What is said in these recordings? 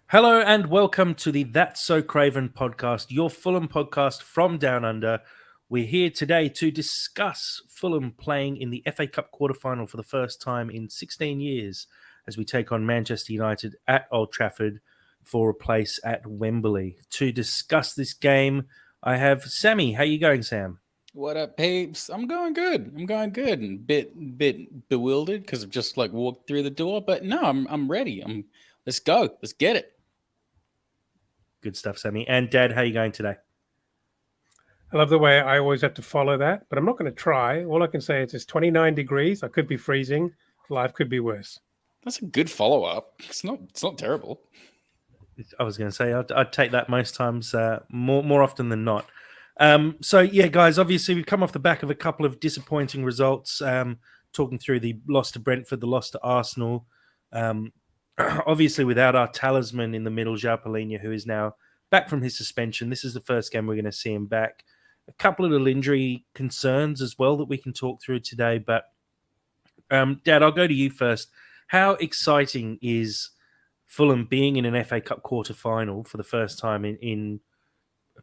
Hello and welcome to the That's So Craven podcast, your Fulham podcast from Down Under. We're here today to discuss Fulham playing in the FA Cup quarter-final for the first time in 16 years as we take on Manchester United at Old Trafford for a place at Wembley. To discuss this game, I have Sammy. How you going, Sam? What up, peeps? I'm going good. And bit bewildered because I've just walked through the door, but no, I'm ready. Let's go. Let's get it. Good stuff, Sammy. And Dad, how you going today? I love the way I always have to follow that, but I'm not going to try. All I can say is it's 29 degrees. I could be freezing. Life could be worse. That's a good follow up. It's not terrible. I was going to say I'd take that most times, more often than not. So yeah, guys, obviously we've come off the back of a couple of disappointing results. Talking through the loss to Brentford, the loss to Arsenal. Obviously, without our talisman in the middle, João Palhinha, who is now back from his suspension, this is the first game we're going to see him back. A couple of little injury concerns as well that we can talk through today. But Dad, I'll go to you first. How exciting is Fulham being in an FA Cup quarter-final for the first time in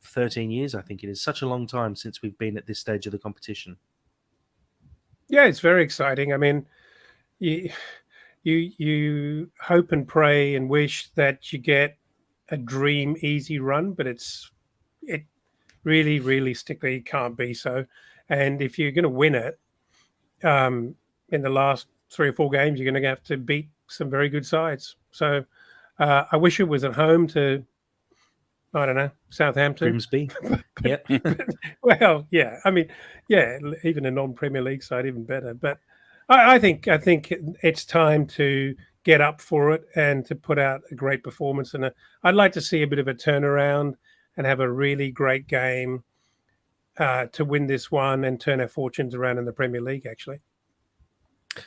13 years, I think it is. Such a long time since we've been at this stage of the competition. Yeah, it's very exciting. I mean, you hope and pray and wish that you get a dream easy run, but it really realistically can't be so. And if you're going to win it, in the last 3 or 4 games, you're going to have to beat some very good sides. So I wish it was at home to, I don't know, Southampton. Grimsby. Yeah. Well, yeah. I mean, yeah, even a non-Premier League side, even better. But I think it's time to get up for it and to put out a great performance. And I'd like to see a bit of a turnaround and have a really great game to win this one and turn our fortunes around in the Premier League, actually.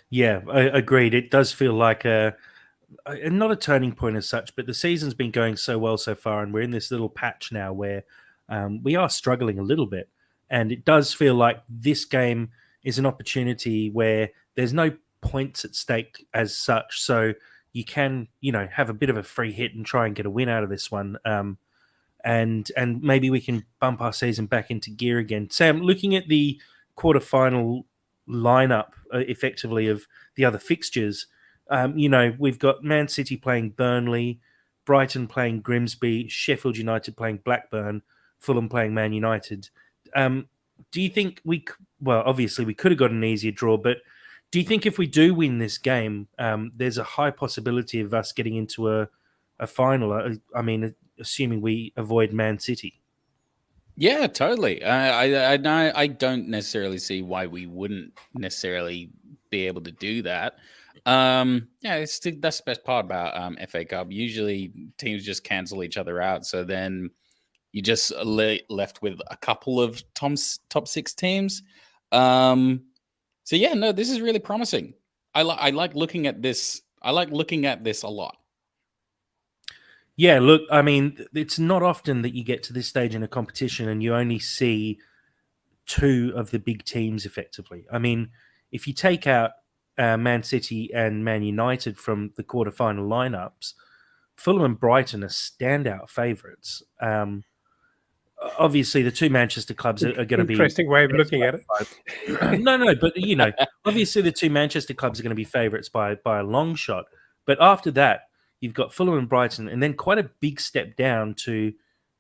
Yeah, agreed. It does feel like not a turning point as such, but the season's been going so well so far, and we're in this little patch now where we are struggling a little bit. And it does feel like this game is an opportunity where there's no points at stake as such. So you can, have a bit of a free hit and try and get a win out of this one. And maybe we can bump our season back into gear again. Sam, looking at the quarterfinal lineup effectively of the other fixtures, we've got Man City playing Burnley, Brighton playing Grimsby, Sheffield United playing Blackburn, Fulham playing Man United. Do you think obviously we could have got an easier draw, but do you think if we do win this game, there's a high possibility of us getting into a final? I mean, assuming we avoid Man City. Yeah, totally. I don't necessarily see why we wouldn't necessarily be able to do that. Yeah, that's the best part about FA Cup. Usually teams just cancel each other out, so then you just left with a couple of top 6 teams. So yeah, no, this is really promising. I like looking at this. I like looking at this a lot. Yeah, look, I mean, it's not often that you get to this stage in a competition and you only see 2 of the big teams effectively. I mean, if you take out Man City and Man United from the quarterfinal lineups, Fulham and Brighton are standout favourites. Obviously, the 2 Manchester clubs are going to be... Interesting way of looking at it. No, but, obviously the 2 Manchester clubs are going to be favourites by a long shot. But after that, you've got Fulham and Brighton, and then quite a big step down to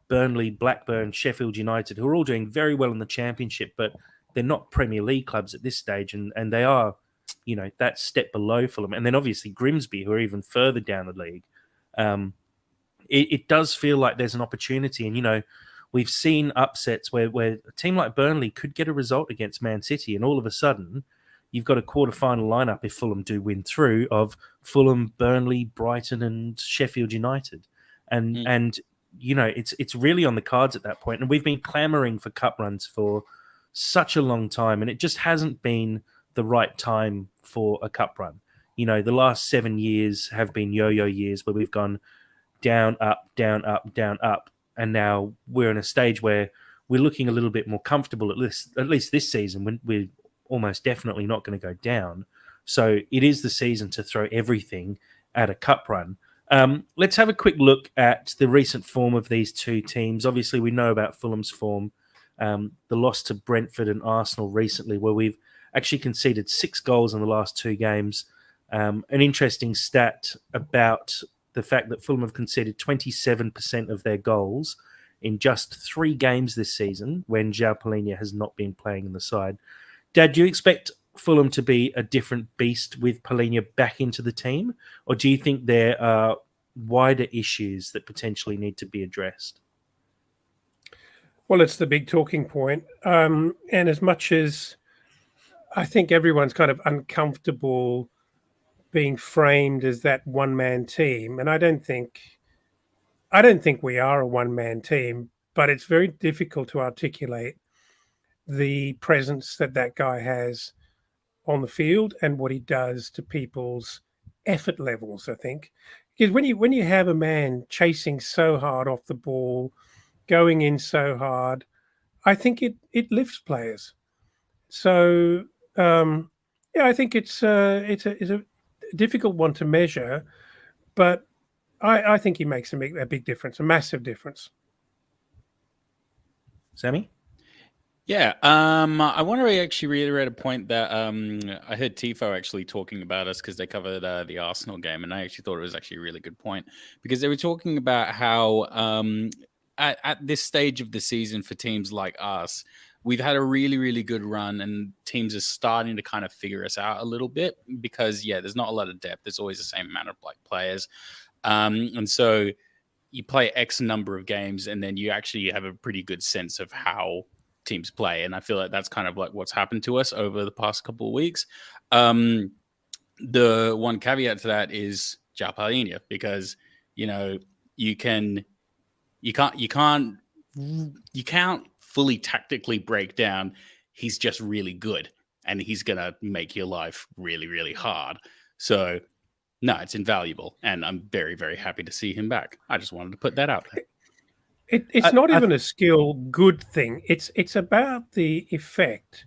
Burnley, Blackburn, Sheffield United, who are all doing very well in the Championship, but they're not Premier League clubs at this stage, and they are, that step below Fulham. And then obviously Grimsby, who are even further down the league. It does feel like there's an opportunity, and, we've seen upsets where a team like Burnley could get a result against Man City, and all of a sudden you've got a quarterfinal lineup, if Fulham do win through, of Fulham, Burnley, Brighton, and Sheffield United. And it's really on the cards at that point. And we've been clamoring for cup runs for such a long time, and it just hasn't been the right time for a cup run. The last 7 years have been yo-yo years where we've gone down, up, down, up, down, up. And now we're in a stage where we're looking a little bit more comfortable, at least this season, when we're almost definitely not going to go down. So it is the season to throw everything at a cup run. Let's have a quick look at the recent form of these two teams. Obviously, we know about Fulham's form, the loss to Brentford and Arsenal recently, where we've actually conceded 6 goals in the last 2 games. An interesting stat about the fact that Fulham have conceded 27% of their goals in just 3 games this season when João Palhinha has not been playing in the side. Dad, do you expect Fulham to be a different beast with Palhinha back into the team? Or do you think there are wider issues that potentially need to be addressed? Well, it's the big talking point. And as much as I think everyone's kind of uncomfortable being framed as that one-man team, and I don't think we are a one-man team, but it's very difficult to articulate the presence that guy has on the field and what he does to people's effort levels, I think. Because when you have a man chasing so hard off the ball, going in so hard, I think it lifts players. So yeah, I think it's a difficult one to measure, but I think he makes a big difference, a massive difference. Sammy? Yeah, I want to actually reiterate a point that I heard Tifo actually talking about us because they covered the Arsenal game, and I actually thought it was actually a really good point because they were talking about how at this stage of the season for teams like us, we've had a really, really good run, and teams are starting to kind of figure us out a little bit because, yeah, there's not a lot of depth. There's always the same amount of players, and so you play X number of games, and then you actually have a pretty good sense of how teams play, and I feel like that's kind of like what's happened to us over the past couple of weeks. The one caveat to that is João Palhinha, because you can't fully tactically break down. He's just really good, and he's gonna make your life really, really hard. So no, it's invaluable, and I'm very, very happy to see him back. I just wanted to put that out there. It's not even a skill good thing. It's about the effect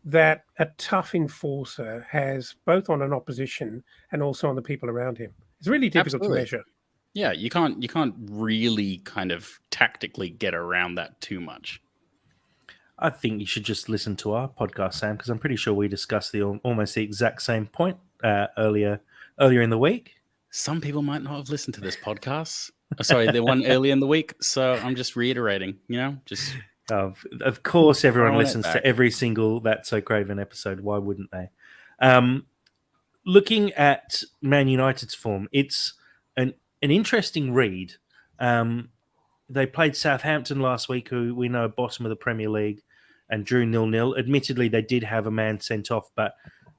that a tough enforcer has both on an opposition and also on the people around him. It's really difficult to measure. Yeah, you can't really kind of tactically get around that too much. I think you should just listen to our podcast, Sam, because I'm pretty sure we discussed almost the exact same point earlier in the week. Some people might not have listened to this podcast. Sorry, the one earlier in the week. So I'm just reiterating, just. Of course, everyone listens to every single That's So Craven episode. Why wouldn't they? Looking at Man United's form, it's an interesting read. They played Southampton last week, who we know are bottom of the Premier League, and drew 0-0. Admittedly, they did have a man sent off, but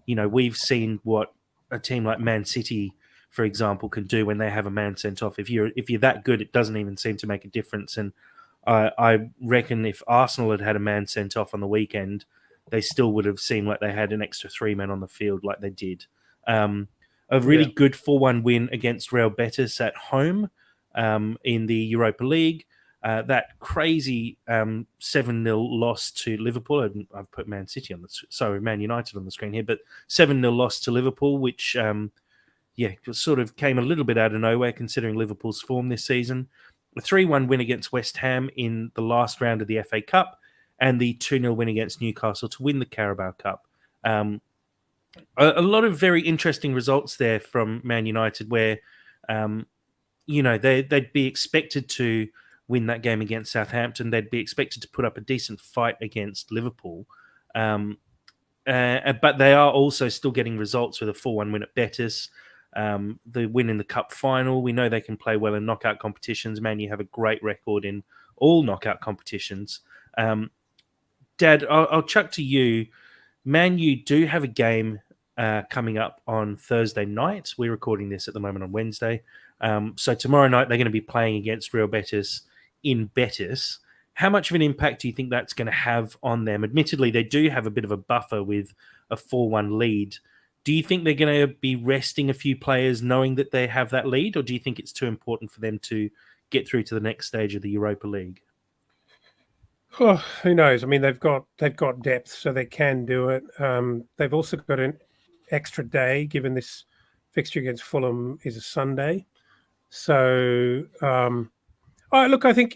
we've seen what a team like Man City, for example, can do when they have a man sent off. If you're that good, it doesn't even seem to make a difference. And I reckon if Arsenal had had a man sent off on the weekend, they still would have seemed like they had an extra 3 men on the field like they did. A really good 4-1 win against Real Betis at home in the Europa League. That crazy 7-0 loss to Liverpool. I've put Man United on the screen here, but 7-0 loss to Liverpool, which sort of came a little bit out of nowhere considering Liverpool's form this season. A 3-1 win against West Ham in the last round of the FA Cup, and the 2-0 win against Newcastle to win the Carabao Cup. A lot of very interesting results there from Man United, where they'd be expected to win that game against Southampton. They'd be expected to put up a decent fight against Liverpool. But they are also still getting results with a 4-1 win at Betis. The win in the cup final. We know they can play well in knockout competitions. Man, you have a great record in all knockout competitions. Dad, I'll chuck to you. Man, you do have a game coming up on Thursday night. We're recording this at the moment on Wednesday. So tomorrow night they're going to be playing against Real Betis in Betis. How much of an impact do you think that's going to have on them? Admittedly, they do have a bit of a buffer with a 4-1 lead. Do you think they're going to be resting a few players knowing that they have that lead, or do you think it's too important for them to get through to the next stage of the Europa League? Oh, who knows? I mean, they've got depth, so they can do it. They've also got an extra day, given this fixture against Fulham is a Sunday. So, look, I think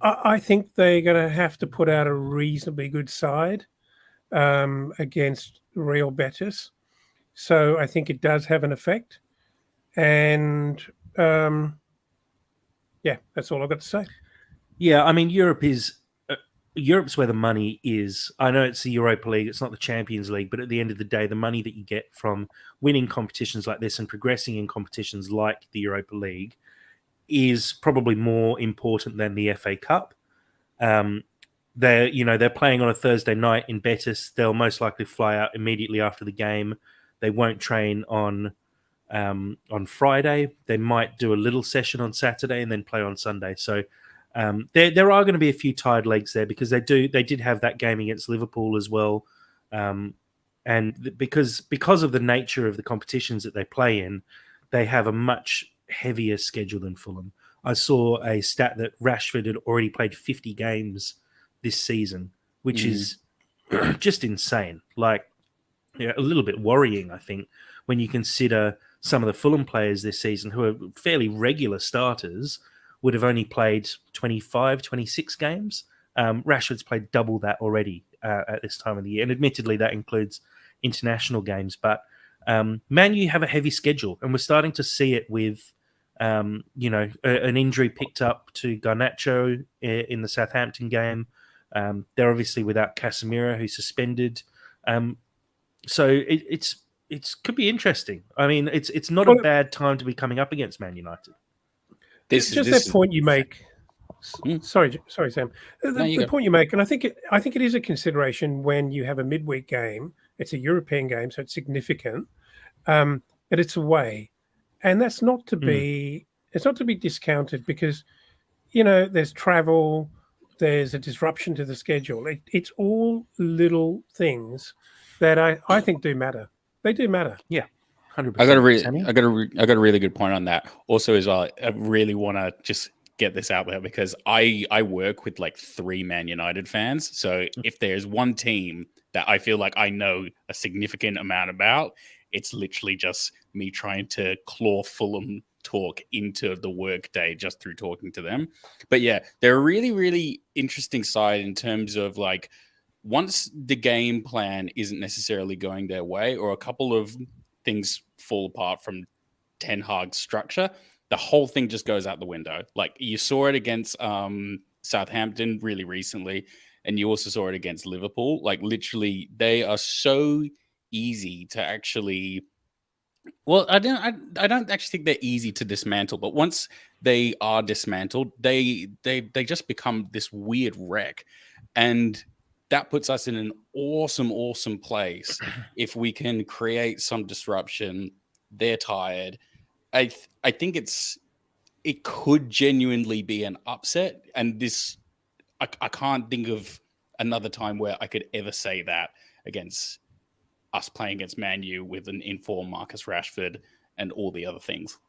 I think they're going to have to put out a reasonably good side against Real Betis. So I think it does have an effect. And yeah, that's all I've got to say. Yeah, I mean, Europe's where the money is. I know it's the Europa League, it's not the Champions League, but at the end of the day, the money that you get from winning competitions like this and progressing in competitions like the Europa League is probably more important than the FA Cup. They're playing on a Thursday night in Betis. They'll most likely fly out immediately after the game. They won't train on Friday. They might do a little session on Saturday and then play on Sunday. So there are going to be a few tired legs there because they did have that game against Liverpool as well, and because of the nature of the competitions that they play in, they have a much heavier schedule than Fulham. I saw a stat that Rashford had already played 50 games this season, which is just insane. Like, a little bit worrying, I think, when you consider some of the Fulham players this season who are fairly regular starters would have only played 25, 26 games. Rashford's played double that already at this time of the year. And admittedly, that includes international games. But Man U have a heavy schedule, and we're starting to see it with, an injury picked up to Garnacho in the Southampton game. They're obviously without Casemiro, who's suspended. So it could be interesting. I mean, it's not a bad time to be coming up against Man United. That point you make. Sorry, Sam. The point you make, and I think it is a consideration when you have a midweek game. It's a European game, so it's significant, but it's away, and that's not to be. It's not to be discounted because, there's travel, there's a disruption to the schedule. It's all little things that I think do matter. They do matter. Yeah. 100%. I got a really good point on that. Also, as well, I really want to just get this out there because I work with like 3 Man United fans. So if there's one team that I feel like I know a significant amount about, it's literally just me trying to claw Fulham talk into the work day just through talking to them. But yeah, they're a really, really interesting side in terms of like once the game plan isn't necessarily going their way or a couple of things fall apart from Ten Hag's structure, the whole thing just goes out the window. Like you saw it against Southampton really recently, and you also saw it against Liverpool. Like literally, they are so easy to actually. Well, I don't actually think they're easy to dismantle, but once they are dismantled, they just become this weird wreck, and that puts us in an awesome place if we can create some disruption. They're tired. I think it could genuinely be an upset, and this I can't think of another time where I could ever say that against us playing against Man U with an informed Marcus Rashford and all the other things.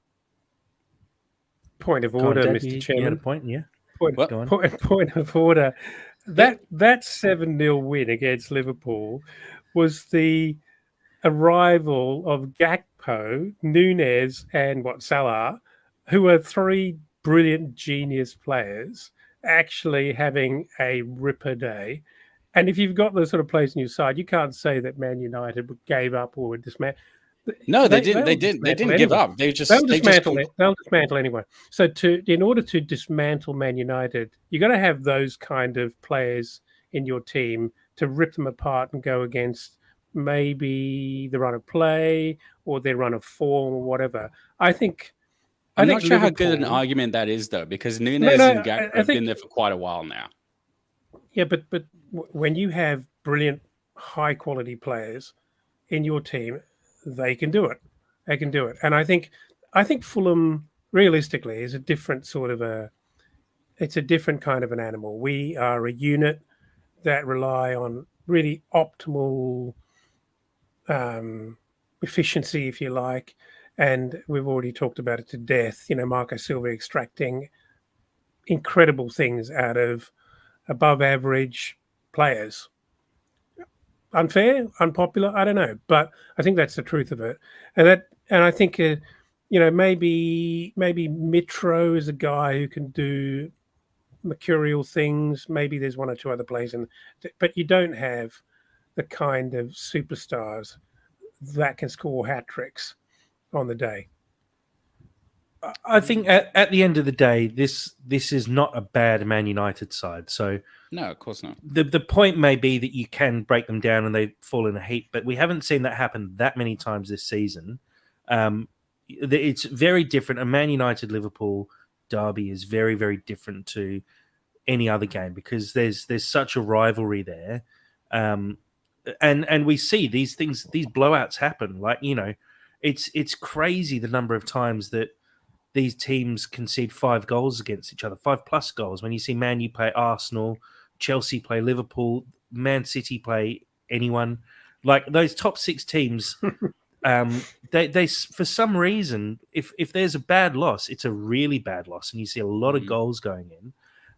Point of order, Mr. Chairman. You had a point, yeah. Point of order. That 7-0 win against Liverpool was the arrival of Gakpo, Nunez, and Salah, who are 3 brilliant genius players, actually having a ripper day. And if you've got those sort of players on your side, you can't say that Man United gave up or were dismantled. No, they didn't. They didn't give up. They'll dismantle anyway. So in order to dismantle Man United, you got to have those kind of players in your team to rip them apart and go against maybe the run of play or their run of form or whatever. I'm not sure how good an argument that is, though, because Nunez and Gakpo have been there for quite a while now. Yeah, but when you have brilliant, high-quality players in your team, they can do it. And I think Fulham, realistically, is a different sort of it's a different kind of an animal. We are a unit that rely on really optimal efficiency, if you like, and we've already talked about it to death. Marco Silva extracting incredible things out of above average players. Unfair, unpopular, I don't know, but I think that's the truth of it. And I think maybe Mitro is a guy who can do mercurial things. Maybe there's one or two other players, but you don't have the kind of superstars that can score hat tricks on the day. I think at the end of the day, this is not a bad Man United side. So No, of course not. the point may be that you can break them down and they fall in a heap, but we haven't seen that happen that many times this season. It's very different. A Man United Liverpool derby is very, very different to any other game because there's such a rivalry there, and we see these blowouts happen. Like it's crazy the number of times that these teams concede 5 goals against each other, 5+ goals. When you see Man U play Arsenal, Chelsea play Liverpool, Man City play anyone, like those top 6 teams, they for some reason, if there's a bad loss, it's a really bad loss, and you see a lot of goals going in.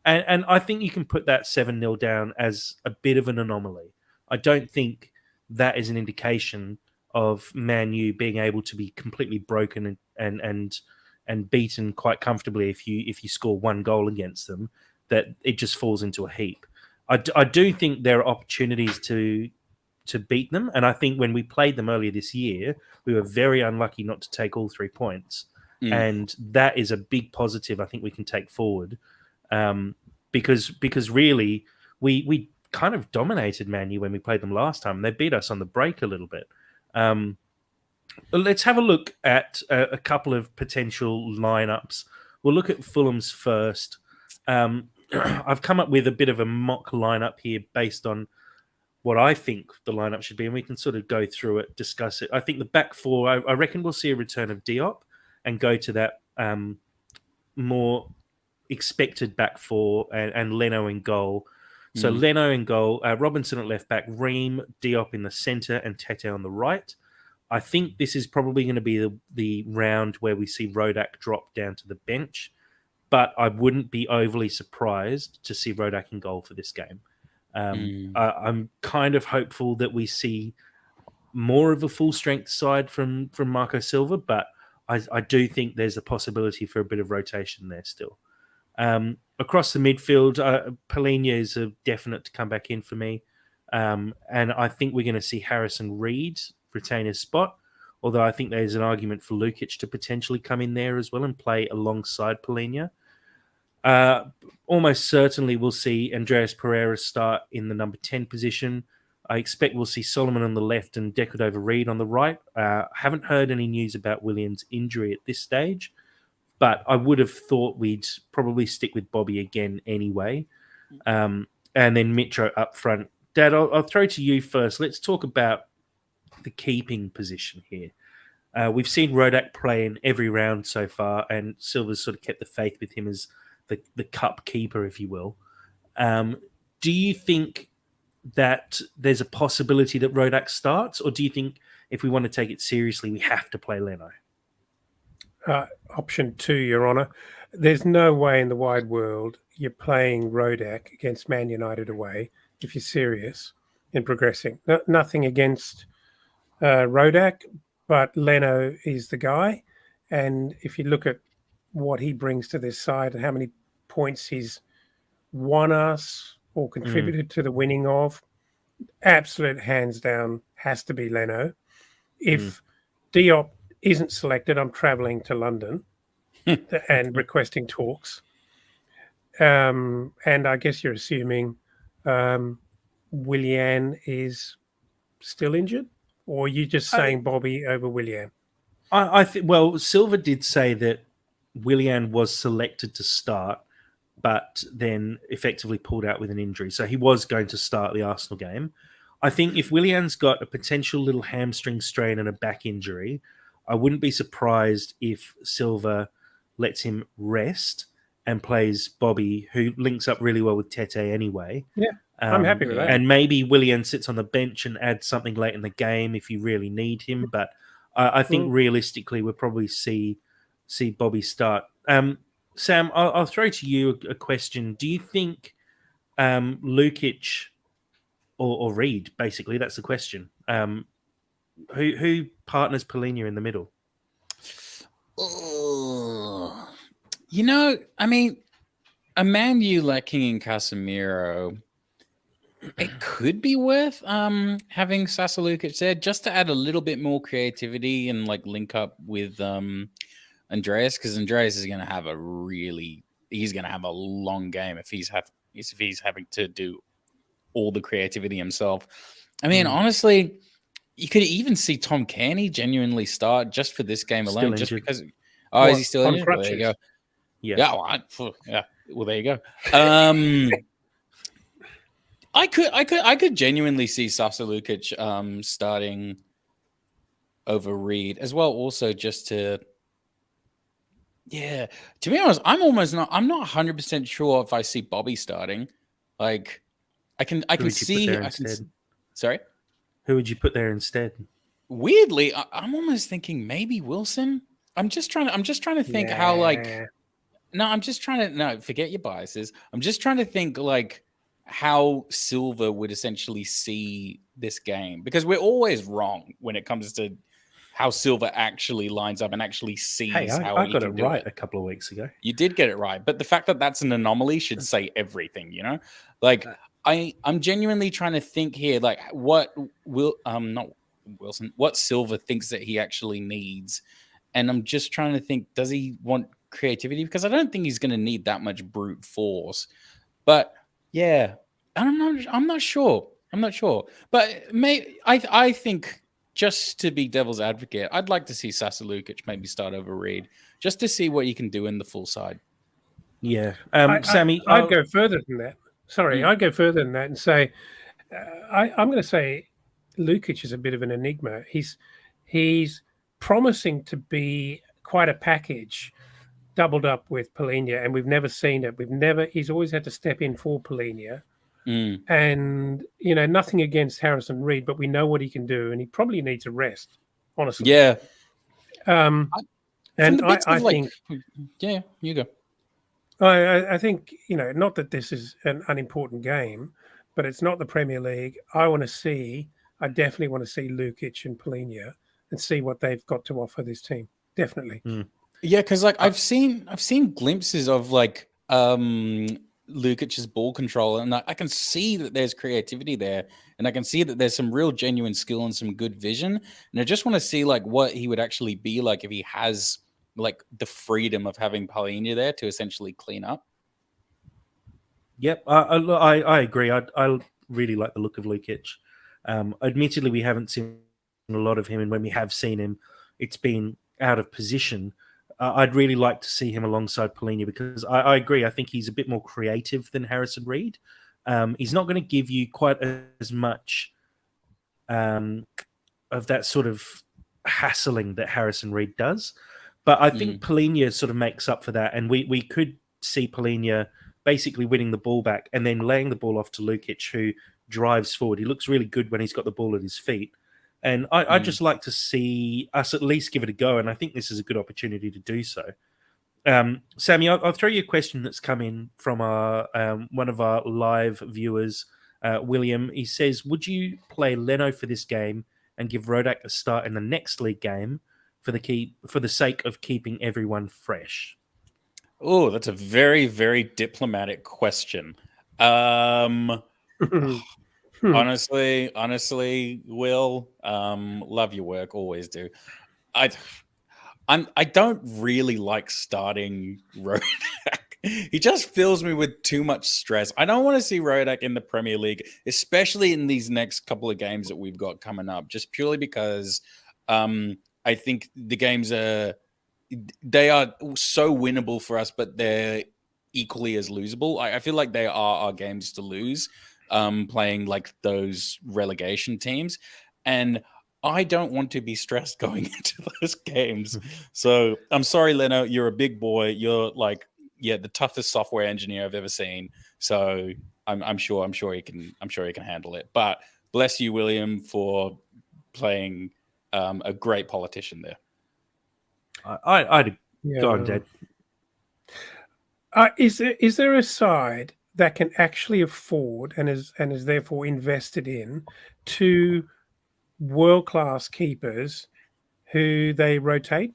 And I think you can put that 7-0 down as a bit of an anomaly. I don't think that is an indication of Man U being able to be completely broken and beaten quite comfortably if you score 1 goal against them, that it just falls into a heap. I do think there are opportunities to beat them, and I think when we played them earlier this year, we were very unlucky not to take all 3 points, and that is a big positive I think we can take forward, because really we kind of dominated Man U when we played them last time. They beat us on the break a little bit. Let's have a look at a couple of potential lineups. We'll look at Fulham's first. I've come up with a bit of a mock lineup here based on what I think the lineup should be, and we can sort of go through it, discuss it. I think the back four, I reckon we'll see a return of Diop and go to that more expected back four and Leno in goal. So Leno in goal, Robinson at left back, Ream, Diop in the centre, and Tete on the right. I think this is probably going to be the round where we see Rodak drop down to the bench, but I wouldn't be overly surprised to see Rodak in goal for this game. I'm kind of hopeful that we see more of a full strength side from Marco Silva, but I do think there's a possibility for a bit of rotation there still. Across the midfield, Palhinha is a definite to come back in for me, and I think we're going to see Harrison Reed retain his spot, although I think there's an argument for Lukic to potentially come in there as well and play alongside Palhinha. Almost certainly we'll see Andreas Pereira start in the number 10 position. I expect we'll see Solomon on the left and Decordova-Reid on the right. Haven't heard any news about Williams' injury at this stage, but I would have thought we'd probably stick with Bobby again anyway. And then Mitro up front. Dad, I'll throw to you first. Let's talk about the keeping position here. We've seen Rodak play in every round so far, and Silva's sort of kept the faith with him as the cup keeper, if you will. Do you think that there's a possibility that Rodak starts, or do you think if we want to take it seriously, we have to play Leno? Option 2, Your Honour. There's no way in the wide world you're playing Rodak against Man United away if you're serious in progressing. Nothing against Rodak, but Leno is the guy. And if you look at what he brings to this side and how many points he's won us or contributed to the winning of, absolute hands down has to be Leno. If Diop isn't selected, I'm travelling to London and requesting talks. And I guess you're assuming Willian is still injured, or are you just saying Bobby over Willian? I think. Well, Silva did say that Willian was selected to start, but then effectively pulled out with an injury. So he was going to start the Arsenal game. I think if Willian's got a potential little hamstring strain and a back injury, I wouldn't be surprised if Silva lets him rest and plays Bobby, who links up really well with Tete anyway. Yeah, I'm happy with that. And maybe Willian sits on the bench and adds something late in the game if you really need him. But I think realistically, we'll probably see Bobby start. Sam, I'll throw to you a question. Do you think Lukic or Reed, basically, that's the question, who partners Palhinha in the middle? You know, I mean, a Man U lacking in Casemiro, it could be worth having Sasa Lukic there just to add a little bit more creativity and like link up with Andreas, because Andreas is going to have he's going to have a long game if he's having to do all the creativity himself. I mean, honestly, you could even see Tom Cairney genuinely start just for this game alone, just because. Oh, is he still on injured? Well, there you go. Yeah. Yeah. Well, there you go. I could genuinely see Sasa Lukic starting over Reed as well. Also, just to be honest, I'm not 100% sure if I see Bobby starting. Like, I can see. Sorry, who would you put there instead? Weirdly, I'm almost thinking maybe Wilson. I'm just trying to think how like. No, forget your biases. I'm just trying to think like how Silva would essentially see this game, because we're always wrong when it comes to how Silva actually lines up and actually sees how I he got can it do right it. a couple of weeks ago. You did get it right, but the fact that that's an anomaly should say everything, you know? Like I'm genuinely trying to think here, like what not Wilson, what Silva thinks that he actually needs. And I'm just trying to think, does he want creativity? Because I don't think he's going to need that much brute force. But yeah, I'm not sure. But I think, just to be devil's advocate, I'd like to see Sasa Lukic maybe start over Reed, just to see what he can do in the full side. Yeah. Sammy, I'd go further than that. Sorry, I'd go further than that and say, I'm going to say Lukic is a bit of an enigma. He's promising to be quite a package, doubled up with Polina, and we've never seen it. He's always had to step in for Polina. And nothing against Harrison Reed, but we know what he can do, and he probably needs a rest, honestly. Yeah. And I think, yeah, you go. I think, not that this is an unimportant game, but it's not the Premier League. I definitely want to see Lukic and Polina and see what they've got to offer this team. Definitely. Yeah, because like I've seen glimpses of like Lukic's ball control, and I can see that there's creativity there, and I can see that there's some real genuine skill and some good vision. And I just want to see like what he would actually be like if he has like the freedom of having Polina there to essentially clean up. Yep, I agree. I really like the look of Lukic. Admittedly, we haven't seen a lot of him, and when we have seen him, it's been out of position. I'd really like to see him alongside Polina, because I agree. I think he's a bit more creative than Harrison Reed. He's not going to give you quite as much of that sort of hassling that Harrison Reed does. But I think Polina sort of makes up for that, and we could see Polina basically winning the ball back and then laying the ball off to Lukic, who drives forward. He looks really good when he's got the ball at his feet. And I'd just like to see us at least give it a go, and I think this is a good opportunity to do so. Sammy, I'll throw you a question that's come in from one of our live viewers, William. He says, would you play Leno for this game and give Rodak a start in the next league game for the sake of keeping everyone fresh? Oh, that's a very, very diplomatic question. Honestly, Will, love your work, always do. I don't really like starting Rodak. He just fills me with too much stress. I don't want to see Rodak in the Premier League, especially in these next couple of games that we've got coming up, just purely because I think the games are so winnable for us, but they're equally as losable. I feel like they are our games to lose, playing like those relegation teams. And I don't want to be stressed going into those games. So I'm sorry, Leno, you're a big boy. You're like, the toughest software engineer I've ever seen. So I'm sure he can handle it. But bless you, William, for playing a great politician there. I'd go on, Dad. Is there a side that can actually afford and is therefore invested in two world-class keepers who they rotate?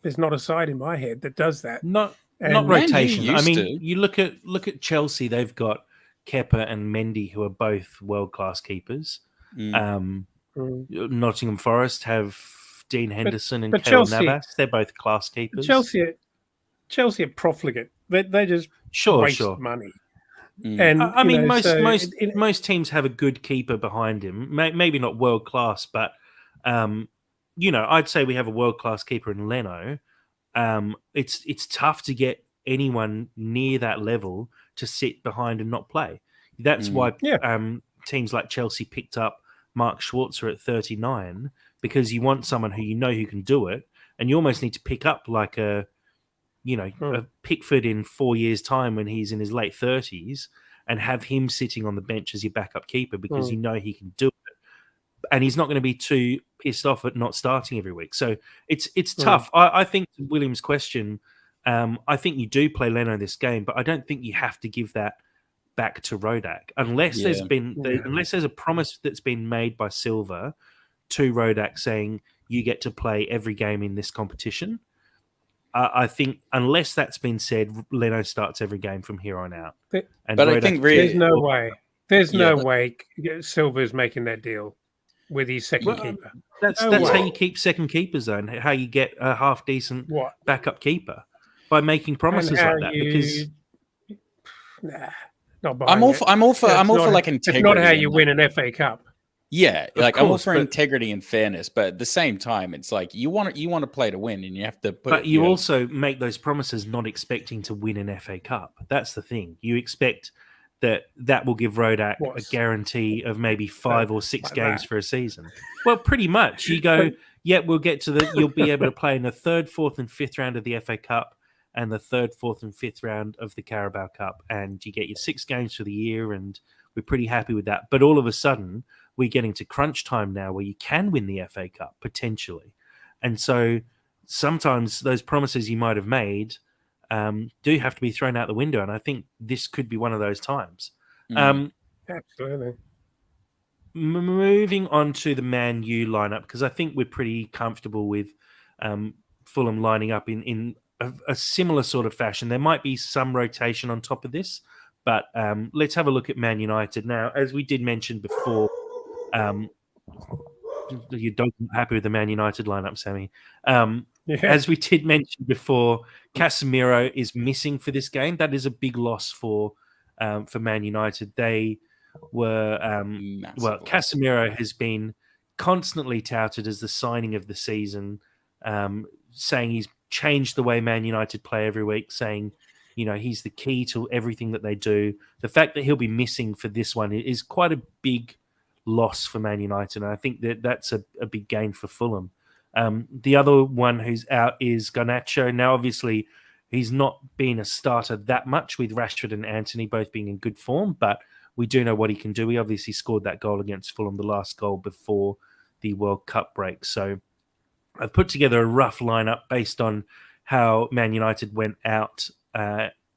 There's not a side in my head that does that. Not Not And Man U rotation. I used mean, to. you look at Chelsea. They've got Kepa and Mendy, who are both world class keepers. Mm. Nottingham Forest have Dean Henderson and but Keylor Chelsea, Navas. They're both class keepers. Chelsea are profligate. They just Sure. waste money. Mm. And I mean, so most teams have a good keeper behind him. Maybe not world class, but I'd say we have a world class keeper in Leno. It's tough to get anyone near that level to sit behind and not play. That's why teams like Chelsea picked up Mark Schwarzer at 39, because you want someone who can do it, and you almost need to pick up like a Pickford in 4 years' time when he's in his late 30s, and have him sitting on the bench as your backup keeper because he can do it, and he's not going to be too pissed off at not starting every week. So it's tough. I think, to William's question, I think you do play Leno this game, but I don't think you have to give that back to Rodak unless unless there's a promise that's been made by Silva to Rodak saying you get to play every game in this competition. I think unless that's been said, Leno starts every game from here on out. But I think there's no way. There's no way Silva's making that deal with his second keeper. That's how you keep second keepers, though, and how you get a half decent backup keeper, by making promises like that. Because I'm all for like integrity. It's not how you win an FA Cup. Yeah, like I'm all for integrity and fairness, but at the same time, it's like you want to play to win, and you have to put. But you also make those promises not expecting to win an FA Cup. That's the thing. You expect that will give Rodak a guarantee of maybe 5 or 6 games for a season. Well, pretty much. You go, we'll get to you'll be able to play in the 3rd, 4th, and 5th round of the FA Cup, and the 3rd, 4th, and 5th round of the Carabao Cup, and you get your 6 games for the year, and we're pretty happy with that. But all of a sudden, we're getting to crunch time now where you can win the FA Cup, potentially. And so sometimes those promises you might have made do have to be thrown out the window. And I think this could be one of those times. Absolutely. Moving on to the Man U lineup, because I think we're pretty comfortable with Fulham lining up in a similar sort of fashion. There might be some rotation on top of this, but let's have a look at Man United now. As we did mention before, your dog's not happy with the Man United lineup, Sammy. As we did mention before, Casemiro is missing for this game. That is a big loss for Man United. They were Casemiro has been constantly touted as the signing of the season, saying he's changed the way Man United play every week, saying he's the key to everything that they do. The fact that he'll be missing for this one is quite a big loss for Man United, and I think that's a big gain for Fulham. The other one who's out is Garnacho. Now, obviously, he's not been a starter that much, with Rashford and Antony both being in good form, but we do know what he can do. He obviously scored that goal against Fulham, the last goal before the World Cup break. So I've put together a rough lineup based on how Man United went out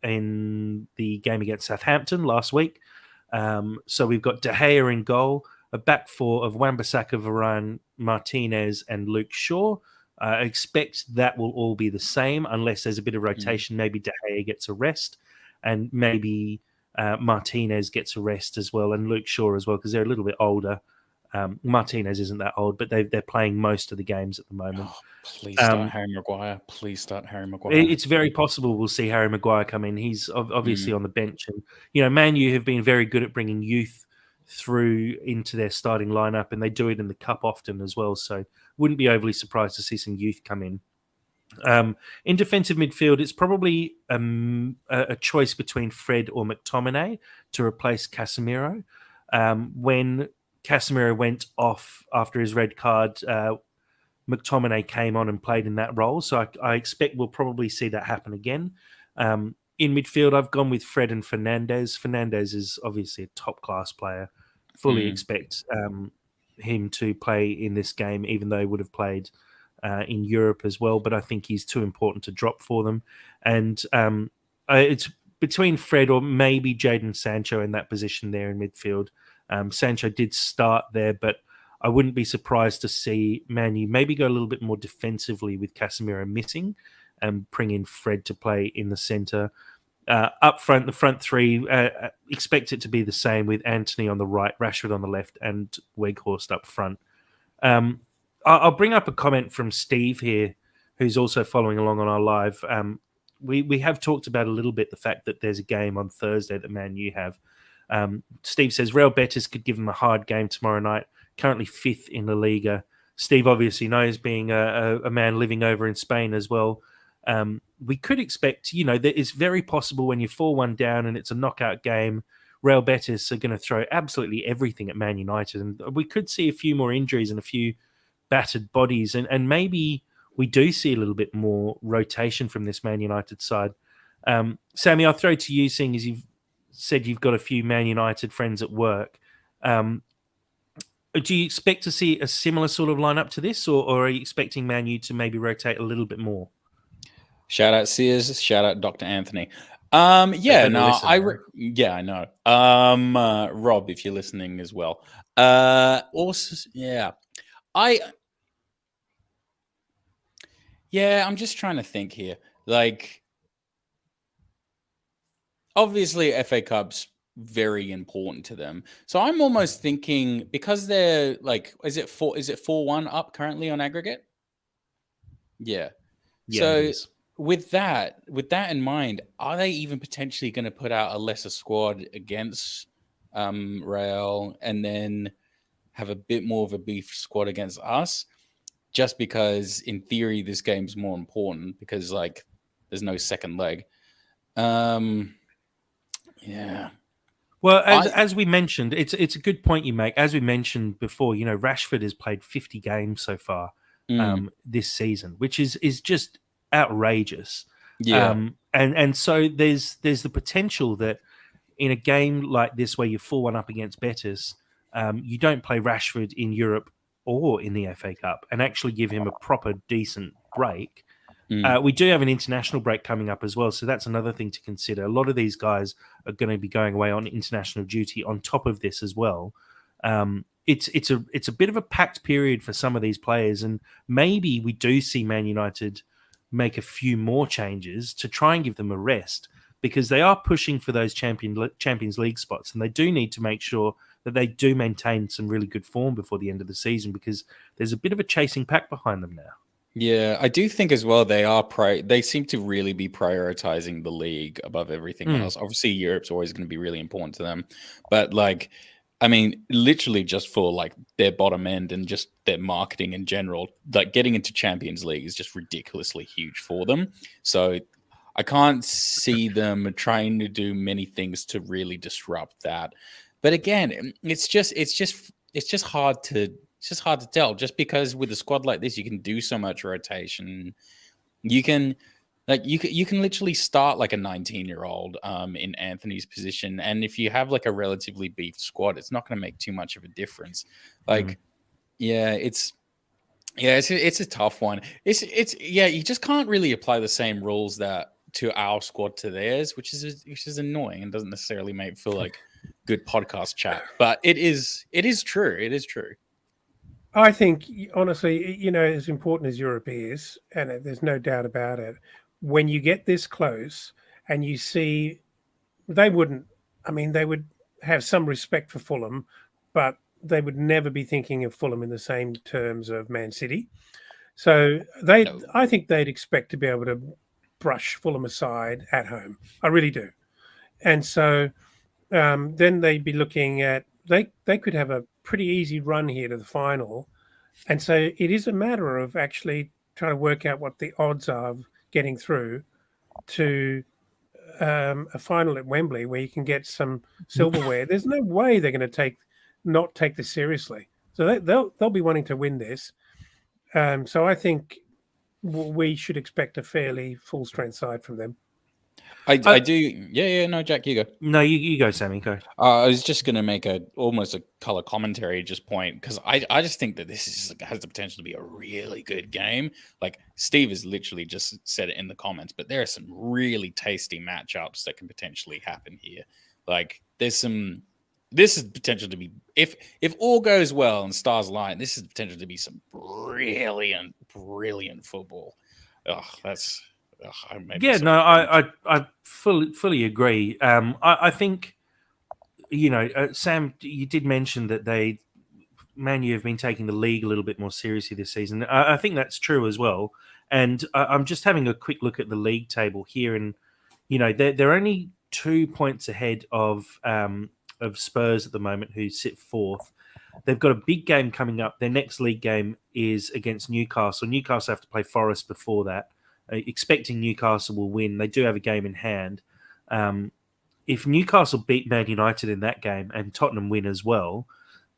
in the game against Southampton last week. So we've got De Gea in goal, a back four of Wan-Bissaka, Varane, Martinez, and Luke Shaw. I expect that will all be the same unless there's a bit of rotation. Maybe De Gea gets a rest, and maybe Martinez gets a rest as well, and Luke Shaw as well, because they're a little bit older. Martinez isn't that old, but they're playing most of the games at the moment. Please start Harry Maguire. Please start Harry Maguire. It's very possible we'll see Harry Maguire come in. He's obviously on the bench, and Man U have been very good at bringing youth through into their starting lineup, and they do it in the cup often as well. So wouldn't be overly surprised to see some youth come in. In defensive midfield, it's probably a choice between Fred or McTominay to replace Casemiro. When Casemiro went off after his red card, McTominay came on and played in that role. So I expect we'll probably see that happen again. In midfield, I've gone with Fred and Fernandes. Fernandes is obviously a top-class player. Fully expect him to play in this game, even though he would have played in Europe as well. But I think he's too important to drop for them. And it's between Fred or maybe Jadon Sancho in that position there in midfield. Sancho did start there, but I wouldn't be surprised to see Man U maybe go a little bit more defensively with Casemiro missing. and bring in Fred to play in the centre. Up front, the front three, expect it to be the same with Anthony on the right, Rashford on the left, and Weghorst up front. I'll bring up a comment from Steve here, who's also following along on our live. We have talked about a little bit the fact that there's a game on Thursday that Man U have. Steve says Real Betis could give them a hard game tomorrow night. Currently 5th in La Liga. Steve obviously knows, being a man living over in Spain as well. We could expect, that it's very possible when you're 4-1 down and it's a knockout game, Real Betis are going to throw absolutely everything at Man United. And we could see a few more injuries and a few battered bodies. And maybe we do see a little bit more rotation from this Man United side. Sammy, I'll throw to you, seeing as you've said you've got a few Man United friends at work. Do you expect to see a similar sort of lineup to this, or are you expecting Man U to maybe rotate a little bit more? Shout out Sears, shout out Dr. Anthony. I know. Rob, if you're listening as well. I'm just trying to think here. Like, obviously FA Cup's very important to them. So I'm almost thinking, because they're like, is it 4-1 up currently on aggregate? Yeah. So with that in mind, are they even potentially going to put out a lesser squad against Real and then have a bit more of a beef squad against us? Just because in theory this game's more important because like there's no second leg. Yeah. Well, as we mentioned, it's a good point you make. As we mentioned before, Rashford has played 50 games so far this season, which is just outrageous. Yeah. And so there's the potential that in a game like this where you're 4-1 up against Betis, you don't play Rashford in Europe or in the FA Cup and actually give him a proper decent break. We do have an international break coming up as well, so that's another thing to consider. A lot of these guys are going to be going away on international duty on top of this as well. It's a bit of a packed period for some of these players, and maybe we do see Man United make a few more changes to try and give them a rest, because they are pushing for those Champions League spots, and they do need to make sure that they do maintain some really good form before the end of the season, because there's a bit of a chasing pack behind them now. Yeah, I do think as well they seem to really be prioritizing the league above everything else. Obviously, Europe's always going to be really important to them, but like, I mean, literally just for like their bottom end and just their marketing in general, like getting into Champions League is just ridiculously huge for them. So I can't see them trying to do many things to really disrupt that. But again, it's just hard to. It's just hard to tell, just because with a squad like this, you can do so much rotation. You can literally start like a 19-year-old in Anthony's position, and if you have like a relatively beefed squad, it's not going to make too much of a difference. Like, it's a tough one. You just can't really apply the same rules that to our squad to theirs, which is annoying and doesn't necessarily feel like good podcast chat. But it is true. It is true. I think, honestly, as important as Europe is, and there's no doubt about it, when you get this close and you see they would have some respect for Fulham, but they would never be thinking of Fulham in the same terms of Man City. So I think they'd expect to be able to brush Fulham aside at home. I really do. And so then they'd be looking at, they could have a pretty easy run here to the final. And so it is a matter of actually trying to work out what the odds are of getting through to a final at Wembley where you can get some silverware. There's no way they're going to not take this seriously. So they'll be wanting to win this. So I think we should expect a fairly full strength side from them. I do. Yeah. No, Jack, you go. No, you go, Sammy. Go. I was just going to make almost a color commentary point, because I just think that this has the potential to be a really good game. Like Steve has literally just said it in the comments, but there are some really tasty matchups that can potentially happen here. Like this is potential to be, if all goes well and stars align, this is potential to be some brilliant football. Oh, Yeah, no, I fully agree. I think, Sam, you did mention that Man U have been taking the league a little bit more seriously this season. I think that's true as well. And I'm just having a quick look at the league table here, and they're only 2 points ahead of Spurs at the moment, who sit fourth. They've got a big game coming up. Their next league game is against Newcastle. Newcastle have to play Forest before that. Expecting Newcastle will win. They do have a game in hand. If Newcastle beat Man United in that game and Tottenham win as well,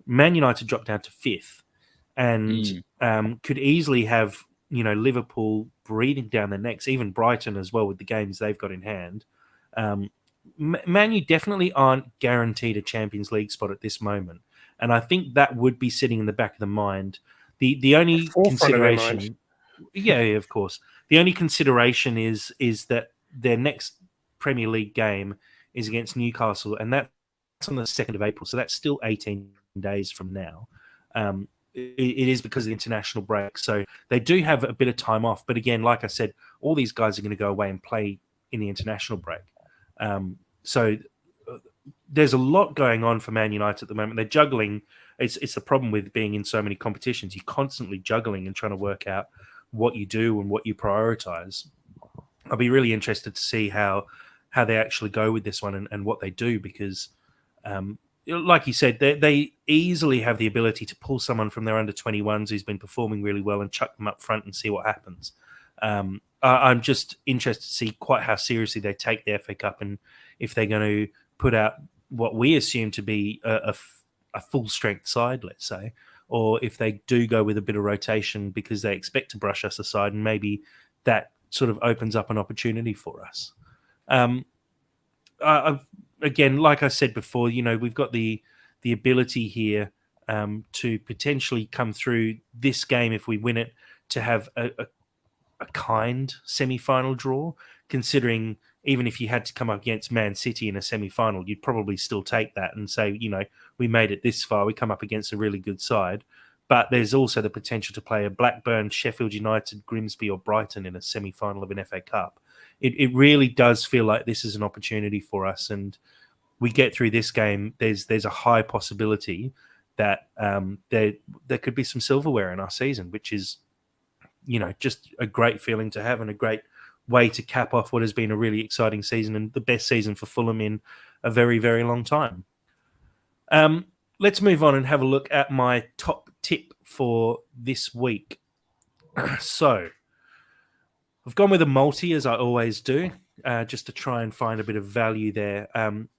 Man United drop down to fifth and could easily have Liverpool breathing down their necks, even Brighton as well with the games they've got in hand. Man U definitely aren't guaranteed a Champions League spot at this moment, and I think that would be sitting in the back of the mind. The only consideration, yeah, of course, the only consideration is that their next Premier League game is against Newcastle, and that's on the 2nd of April, so that's still 18 days from now. It is because of the international break, so they do have a bit of time off. But again, like I said, all these guys are going to go away and play in the international break. So there's a lot going on for Man United at the moment. They're juggling. It's the problem with being in so many competitions. You're constantly juggling and trying to work out what you do and what you prioritize. I'll be really interested to see how they actually go with this one and what they do, because like you said, they easily have the ability to pull someone from their under-21s who's been performing really well and chuck them up front and see what happens. I'm just interested to see quite how seriously they take the FA Cup, and if they're going to put out what we assume to be a full-strength side, let's say, or if they do go with a bit of rotation because they expect to brush us aside, and maybe that sort of opens up an opportunity for us. Again, like I said before, we've got the ability here to potentially come through this game, if we win it, to have a kind semi-final draw, considering even if you had to come up against Man City in a semi-final, you'd probably still take that and say, we made it this far, we come up against a really good side. But there's also the potential to play a Blackburn, Sheffield United, Grimsby or Brighton in a semi-final of an FA Cup. It really does feel like this is an opportunity for us, and we get through this game, there's a high possibility that there could be some silverware in our season, which is just a great feeling to have and a great way to cap off what has been a really exciting season and the best season for Fulham in a very, very long time. Let's move on and have a look at my top tip for this week. So I've gone with a multi, as I always do, just to try and find a bit of value there.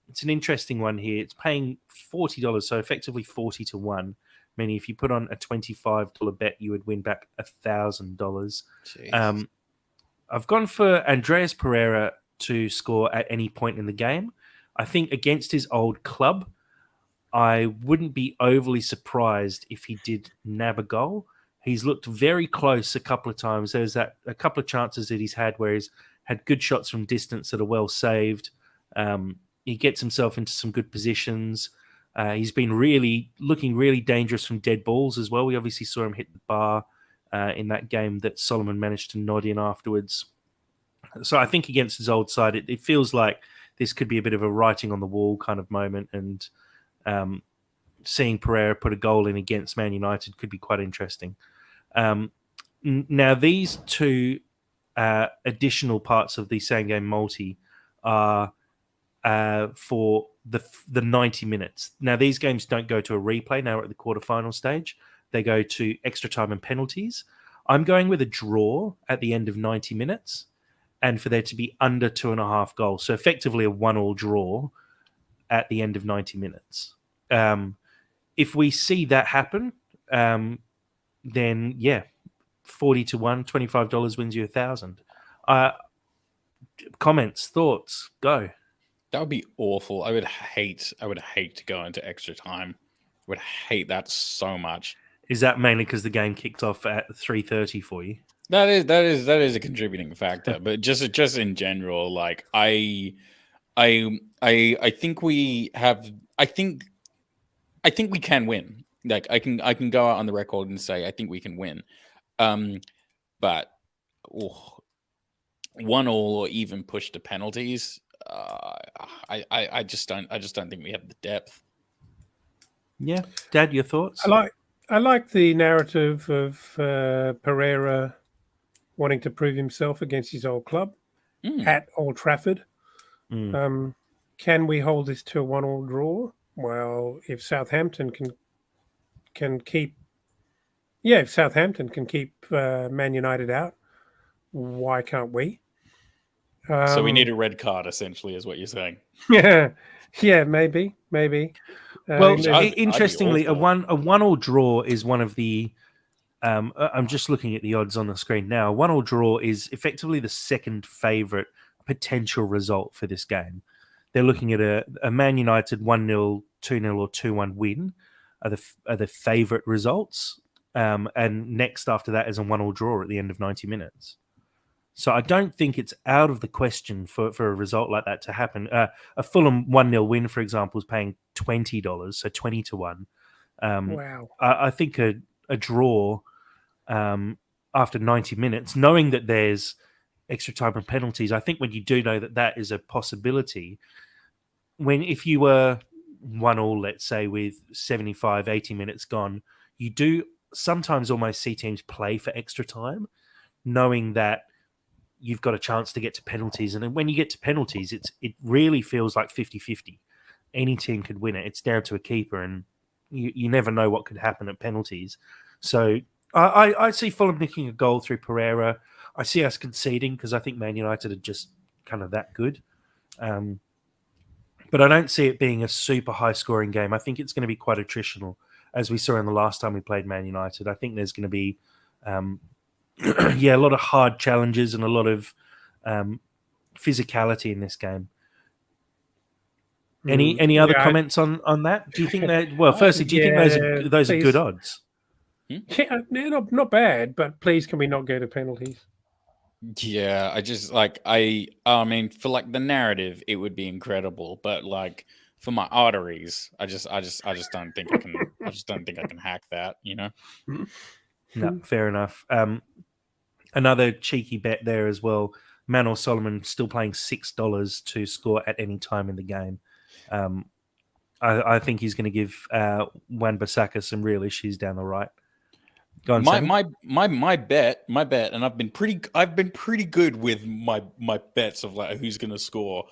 It's an interesting one here. It's paying $40, so effectively 40 to 1. Meaning if you put on a $25 bet, you would win back $1,000. I've gone for Andreas Pereira to score at any point in the game. I think against his old club, I wouldn't be overly surprised if he did nab a goal. He's looked very close a couple of times. There's a couple of chances that he's had where he's had good shots from distance that are well saved. He gets himself into some good positions. He's been looking really dangerous from dead balls as well. We obviously saw him hit the bar in that game that Solomon managed to nod in afterwards. So I think against his old side, it feels like this could be a bit of a writing on the wall kind of moment, and seeing Pereira put a goal in against Man United could be quite interesting. Now, these two additional parts of the same game multi are for the 90 minutes. Now, these games don't go to a replay. Now we're at the quarterfinal stage. They go to extra time and penalties. I'm going with a draw at the end of 90 minutes and for there to be under 2.5 goals. So effectively a 1-1 draw at the end of 90 minutes. If we see that happen, then yeah, 40 to 1, $25 wins you $1,000. Comments, thoughts, go. That would be awful. I would hate to go into extra time. I would hate that so much. Is that mainly because the game kicked off at 3:30 for you? That is a contributing factor, but just in general, like I think we have. I think we can win. Like I can go out on the record and say I think we can win. But 1-1 or even push to penalties. I just don't think we have the depth. Yeah, Dad, your thoughts? I like the narrative of Pereira wanting to prove himself against his old club at Old Trafford. Mm. Can we hold this to a 1-1 draw? Well, if Southampton can keep, if Southampton can keep Man United out, why can't we? So we need a red card, essentially, is what you're saying. Yeah, maybe. Well, Which I'd be interestingly, all for. a 1-1 draw is one of the. I'm just looking at the odds on the screen now. 1-1 draw is effectively the second favourite potential result for this game. They're looking at a Man United 1-0, 2-0, or 2-1 win are the favourite results, and next after that is a 1-1 draw at the end of 90 minutes. So I don't think it's out of the question for a result like that to happen. A Fulham 1-0 win, for example, is paying $20, so 20 to 1. Wow. I think a draw after 90 minutes, knowing that there's extra time and penalties, I think when you do know that is a possibility, if you were 1-1, let's say, with 75, 80 minutes gone, you do sometimes almost see teams play for extra time, knowing that you've got a chance to get to penalties. And then when you get to penalties, it really feels like 50-50. Any team could win it. It's down to a keeper, and you never know what could happen at penalties. So I see Fulham nicking a goal through Pereira. I see us conceding because I think Man United are just kind of that good. But I don't see it being a super high-scoring game. I think it's going to be quite attritional, as we saw in the last time we played Man United. I think there's going to be a lot of hard challenges and a lot of physicality in this game. Any other comments on that? Do you think that? Well, firstly, do you think those are good odds? Yeah, not bad. But please, can we not go to penalties? Yeah, I just I mean, for like the narrative, it would be incredible. But like for my arteries, I just don't think I can. I just don't think I can hack that. You know. No, fair enough. Another cheeky bet there as well. Manor Solomon still playing $6 to score at any time in the game. I think he's going to give Wan-Bissaka some real issues down the right. Go on, my bet, and I've been pretty good with my bets of like who's going to score.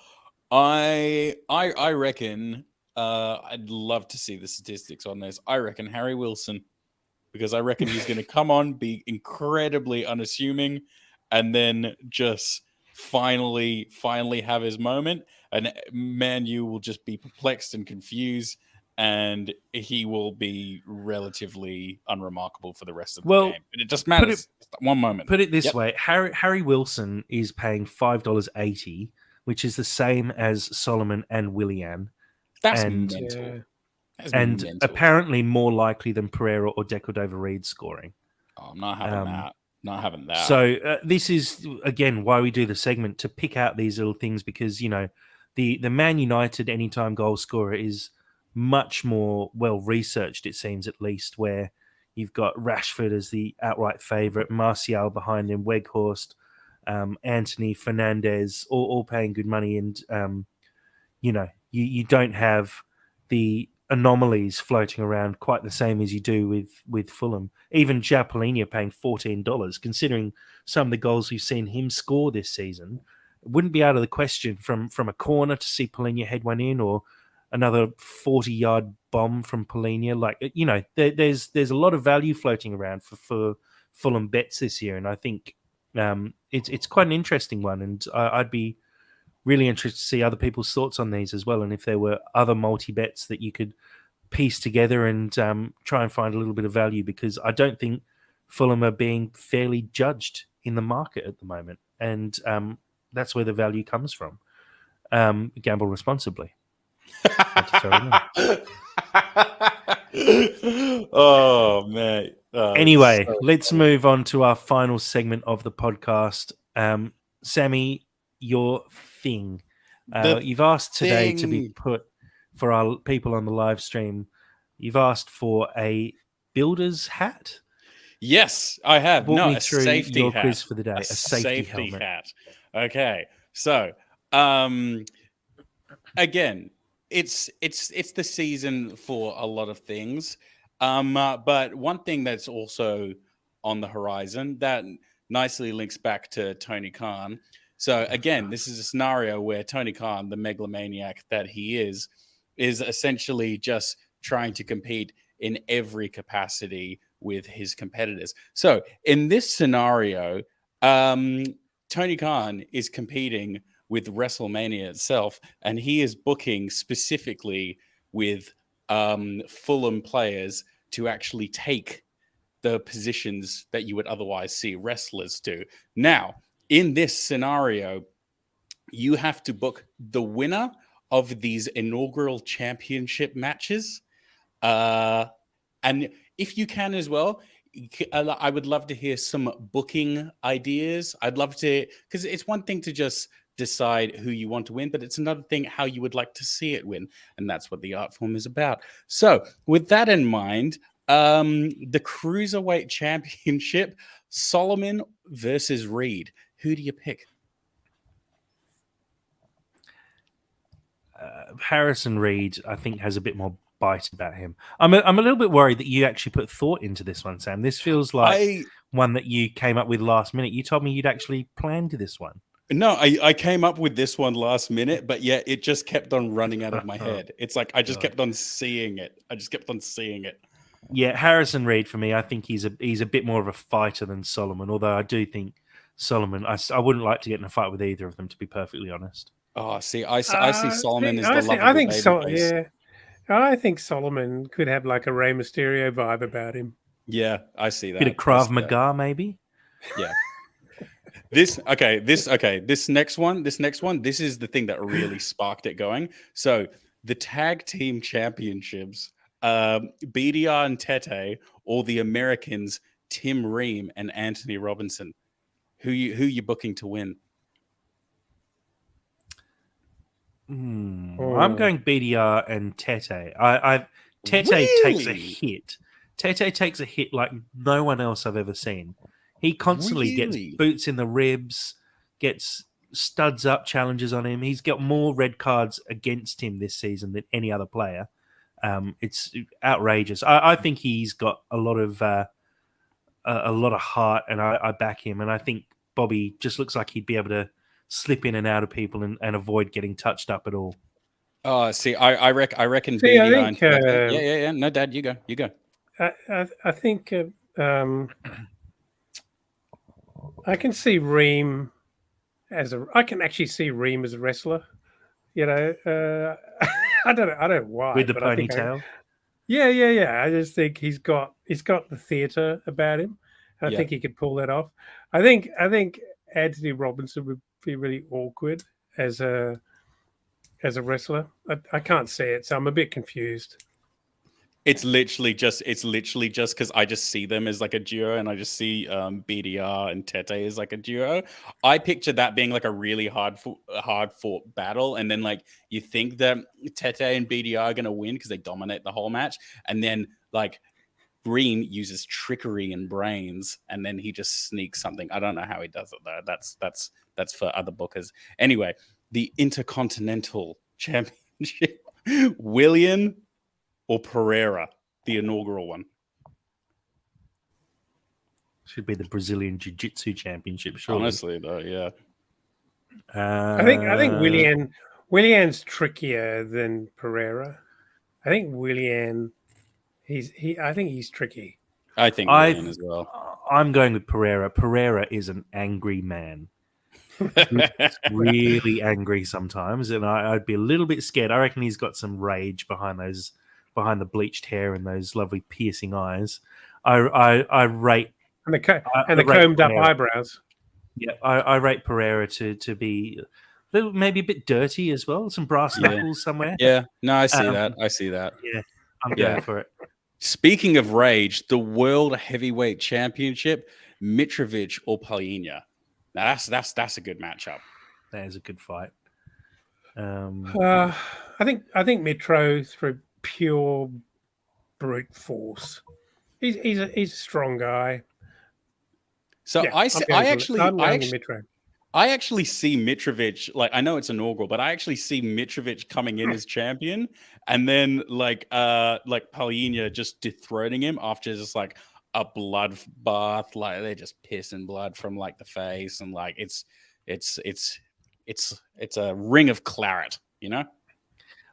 I reckon I'd love to see the statistics on this. I reckon Harry Wilson, because I reckon he's going to come on, be incredibly unassuming, and then just finally have his moment, and Man U will just be perplexed and confused, and he will be relatively unremarkable for the rest of the game. And it just matters. One moment. Put it this way: Harry Wilson is paying $5.80, which is the same as Solomon and Willian. That's mental. And apparently more likely than Pereira or Deco Dova-Reid scoring. Oh, I'm not having that. Not having that. So this is, again, why we do the segment, to pick out these little things, because, you know, the Man United anytime goal scorer is much more well-researched, it seems, at least, where you've got Rashford as the outright favourite, Martial behind him, Weghorst, Anthony, Fernandez, all paying good money. And, you know, you don't have the anomalies floating around quite the same as you do with Fulham. Even João Palhinha paying $14, considering some of the goals we've seen him score this season. It wouldn't be out of the question from a corner to see Palhinha head one in, or another 40-yard bomb from Palhinha. Like, you know, there's a lot of value floating around for Fulham bets this year, and I think it's quite an interesting one, and I'd be really interested to see other people's thoughts on these as well, and if there were other multi-bets that you could piece together and try and find a little bit of value, because I don't think Fulham are being fairly judged in the market at the moment, and that's where the value comes from. Gamble responsibly. Oh, man. Anyway, let's move on to our final segment of the podcast. Sammy, your thing. You've asked today to be put, for our people on the live stream, you've asked for a builder's hat. Yes, I have. Walk me a through safety your hat. quiz for the day. A safety helmet. hat. Okay. So, again, it's the season for a lot of things. But one thing that's also on the horizon that nicely links back to Tony Khan. So again, this is a scenario where Tony Khan, the megalomaniac that he is essentially just trying to compete in every capacity with his competitors. So in this scenario, Tony Khan is competing with WrestleMania itself, and he is booking specifically with Fulham players to actually take the positions that you would otherwise see wrestlers do. Now, in this scenario, you have to book the winner of these inaugural championship matches. And if you can as well, I would love to hear some booking ideas. I'd love to, because it's one thing to just decide who you want to win, but it's another thing how you would like to see it win. And that's what the art form is about. So, with that in mind, the Cruiserweight Championship, Solomon versus Reed. Who do you pick? Harrison Reed, I think, has a bit more bite about him. I'm a little bit worried that you actually put thought into this one, Sam. This feels like one that you came up with last minute. You told me you'd actually planned this one. No, I came up with this one last minute, but yeah, it just kept on running out of my head. It's like I just kept on seeing it. Yeah, Harrison Reed for me, I think he's a bit more of a fighter than Solomon. Although I do think Solomon, I wouldn't like to get in a fight with either of them, to be perfectly honest. Oh, see, I see Solomon as the lovable babyface. Yeah, I think Solomon could have like a Rey Mysterio vibe about him. Yeah, I see that. Bit of Krav Maga, maybe. Yeah. This next one, this is the thing that really sparked it going. So the tag team championships, BDR and Tete, or the Americans, Tim Ream and Anthony Robinson. Who you booking to win? I'm going BDR and Tete. Tete takes a hit. Tete takes a hit like no one else I've ever seen. He constantly gets boots in the ribs, gets studs up challenges on him. He's got more red cards against him this season than any other player. It's outrageous. I think he's got a lot of heart, and I back him. And I think Bobby just looks like he'd be able to slip in and out of people and avoid getting touched up at all. Oh, see, I reckon BDR and Tete. Yeah. No, Dad, you go. I think I can see Ream I can actually see Ream as a wrestler. You know, I don't know why. With the ponytail? Yeah. I just think he's got the theater about him. And I think he could pull that off. I think Anthony Robinson would be really awkward as a wrestler. I can't see it, so I'm a bit confused. It's literally just because I just see them as like a duo, and I just see BDR and Tete as like a duo. I picture that being like a really hard fought battle, and then like you think that Tete and BDR are gonna win because they dominate the whole match, and then like Green uses trickery and brains, and then he just sneaks something. I don't know how he does it though. That's for other bookers. Anyway, the Intercontinental Championship, William or Pereira, the inaugural one. Should be the Brazilian Jiu-Jitsu Championship, surely. Honestly, though, yeah. I think Willian's trickier than Pereira. I think Willian, I think he's tricky. I think Willian as well. I'm going with Pereira. Pereira is an angry man. He's really angry sometimes, and I'd be a little bit scared. I reckon he's got some rage behind the bleached hair and those lovely piercing eyes. I rate and the combed up eyebrows. Yeah, I rate Pereira to be maybe a bit dirty as well. Some brass knuckles somewhere. Yeah, no, I see that. Yeah, I'm going for it. Speaking of rage, the World Heavyweight Championship, Mitrovic or Palhinha. Now that's a good matchup. That is a good fight. I think Mitro through pure brute force. He's a strong guy. So yeah, I actually Mitro. I actually see Mitrovic, like I know it's inaugural, but I actually see Mitrovic coming in as champion, and then like Palhinha just dethroning him after just like a blood bath, like they're just pissing blood from like the face, and like it's a ring of claret, you know?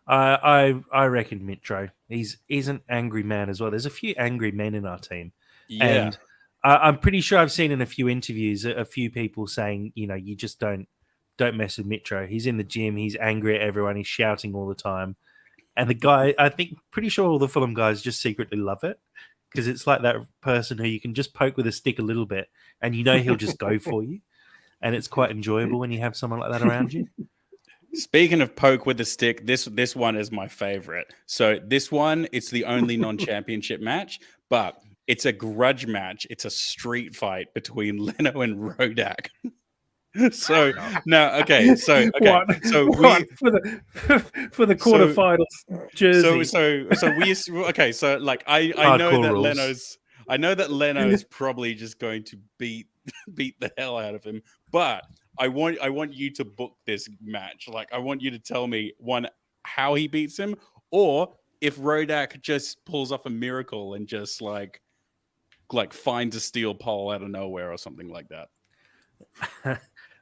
I reckon Mitro. He's an angry man as well. There's a few angry men in our team, Yeah. and I'm pretty sure I've seen in a few interviews a few people saying, you just don't mess with Mitro. He's in the gym. He's angry at everyone. He's shouting all the time. And the guy, I think, pretty sure all the Fulham guys just secretly love it because it's like that person who you can just poke with a stick a little bit, and he'll just go for you, and it's quite enjoyable when you have someone like that around you. Speaking of poke with the stick, this one is my favorite. So this one, it's the only non-championship match, but it's a grudge match. It's a street fight between Leno and Rodak. So now, okay, so we for the quarterfinals jersey. So like I know Hardcore that rules. Leno's probably just going to beat the hell out of him, but I want you to book this match. Like I want you to tell me how he beats him, or if Rodak just pulls off a miracle and just like finds a steel pole out of nowhere or something like that.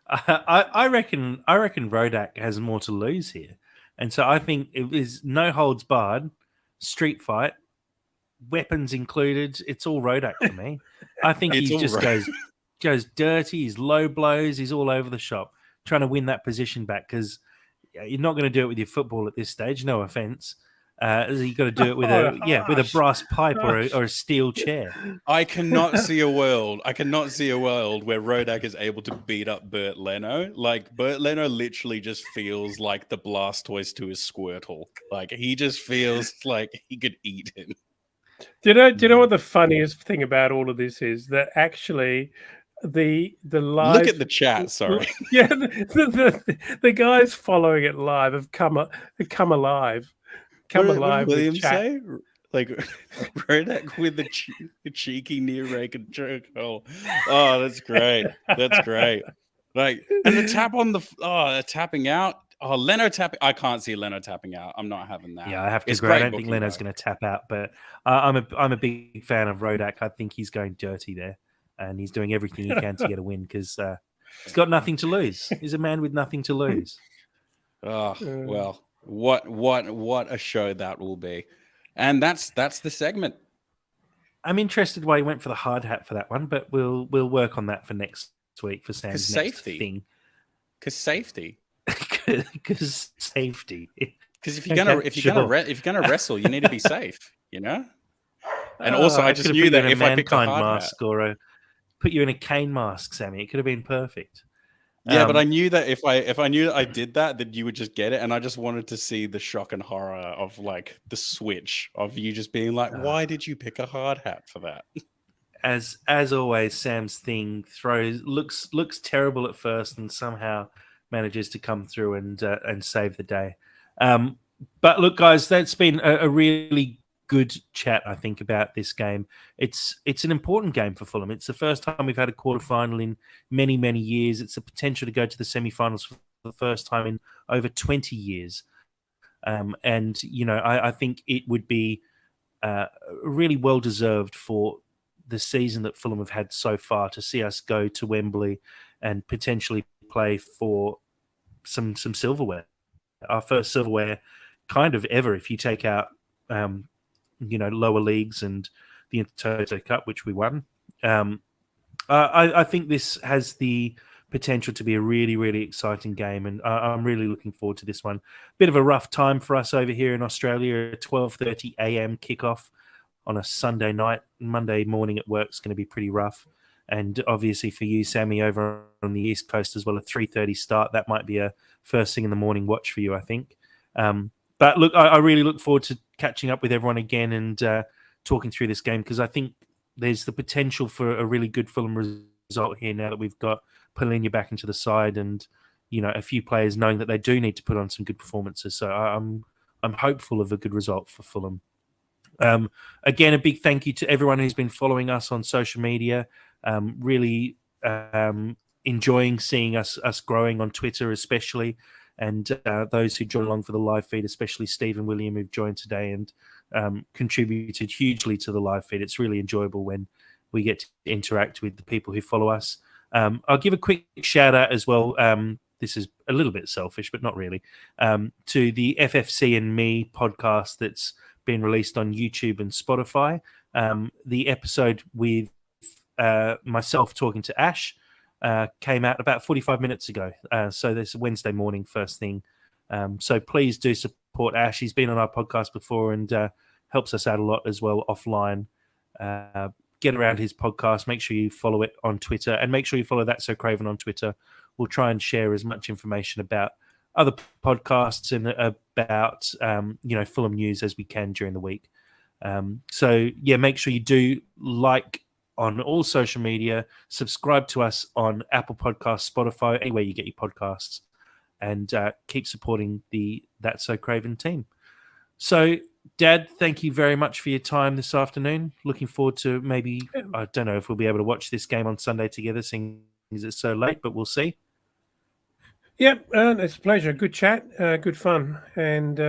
I reckon Rodak has more to lose here, and so I think it is no holds barred, street fight, weapons included. It's all Rodak for me. I think he just goes dirty. He's low blows. He's all over the shop trying to win that position back because you're not going to do it with your football at this stage. No offense. You got to do it with a brass pipe or a steel chair. I cannot see a world where Rodak is able to beat up Bert Leno. Like Bert Leno literally just feels like the Blastoise to his Squirtle. Like he just feels like he could eat him. Do you know what the funniest thing about all of this is? That actually the live look at the chat. Sorry, yeah, the guys following it live have come alive. What did William say? Like Rodak with the cheeky near rake and jerk. Oh, that's great. That's great. Like and the tap on the tapping out. Oh, Leno tapping. I can't see Leno tapping out. I'm not having that. Yeah, I have to agree. I don't think Leno's going to tap out, but I'm a big fan of Rodak. I think he's going dirty there, and he's doing everything he can to get a win because he's got nothing to lose. He's a man with nothing to lose. Oh well, what a show that will be, and that's the segment. I'm interested why he went for the hard hat for that one, but we'll work on that for next week for Sam's next thing. Because safety. Because safety. Because if you're gonna wrestle, you need to be safe, you know. And also, I just knew that if I picked a hard mask or put you in a cane mask, Sammy, it could have been perfect. Yeah, but I knew that if I knew that I did that, then you would just get it, and I just wanted to see the shock and horror of like the switch of you just being like, "Why did you pick a hard hat for that?" As always, Sam's thing looks terrible at first, and somehow manages to come through and save the day. But look, guys, that's been a really good chat, I think, about this game. It's an important game for Fulham. It's the first time we've had a quarterfinal in many, many years. It's a potential to go to the semi-finals for the first time in over 20 years. And, I think it would be really well-deserved for the season that Fulham have had so far to see us go to Wembley and potentially play for some silverware. Our first silverware kind of ever, if you take out lower leagues and the Intertoto Cup, which we won. I think this has the potential to be a really, really exciting game, and I'm really looking forward to this one. Bit of a rough time for us over here in Australia, a 12:30 a.m. kickoff on a Sunday night. Monday morning at work is going to be pretty rough. And obviously for you, Sammy, over on the East Coast as well, a 3:30 start. That might be a first thing in the morning watch for you, I think. But look, I really look forward to catching up with everyone again and talking through this game because I think there's the potential for a really good Fulham result here now that we've got Palhinha back into the side and, a few players knowing that they do need to put on some good performances. So I'm hopeful of a good result for Fulham. Again, a big thank you to everyone who's been following us on social media. Really enjoying seeing us growing on Twitter, especially, and those who join along for the live feed, especially Steve and William, who've joined today and contributed hugely to the live feed. It's really enjoyable when we get to interact with the people who follow us. I'll give a quick shout out as well. This is a little bit selfish, but not really, to the FFC and Me podcast that's been released on YouTube and Spotify. The episode with myself talking to Ash came out about 45 minutes ago. So this Wednesday morning, first thing. So please do support Ash. He's been on our podcast before and helps us out a lot as well offline. Get around his podcast. Make sure you follow it on Twitter, and make sure you follow That's So Craven on Twitter. We'll try and share as much information about other podcasts and about Fulham news as we can during the week. So yeah, make sure you do like on all social media, subscribe to us on Apple Podcasts, Spotify, anywhere you get your podcasts, and keep supporting the That's So Craven team. So, Dad, thank you very much for your time this afternoon. Looking forward to maybe, I don't know if we'll be able to watch this game on Sunday together, seeing it's so late, but we'll see. Yep, it's a pleasure. Good chat, good fun. And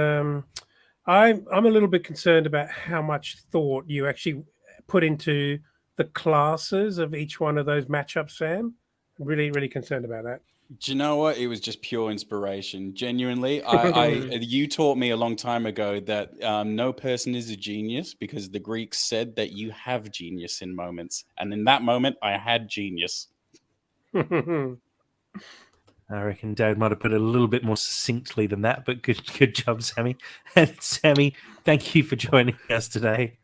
I'm a little bit concerned about how much thought you actually put into the classes of each one of those matchups, Sam. I'm really, really concerned about that. Do you know what? It was just pure inspiration. Genuinely, you taught me a long time ago that no person is a genius because the Greeks said that you have genius in moments. And in that moment, I had genius. I reckon Dad might have put it a little bit more succinctly than that, but good job, Sammy. And Sammy, thank you for joining us today.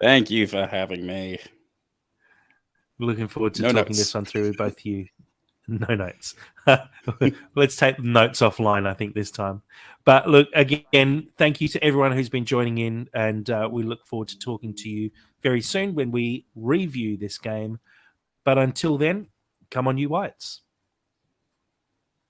Thank you for having me. Looking forward to talking this one through with both you. No notes. Let's take the notes offline, I think, this time. But look, again, thank you to everyone who's been joining in, and we look forward to talking to you very soon when we review this game. But until then, come on, you Whites.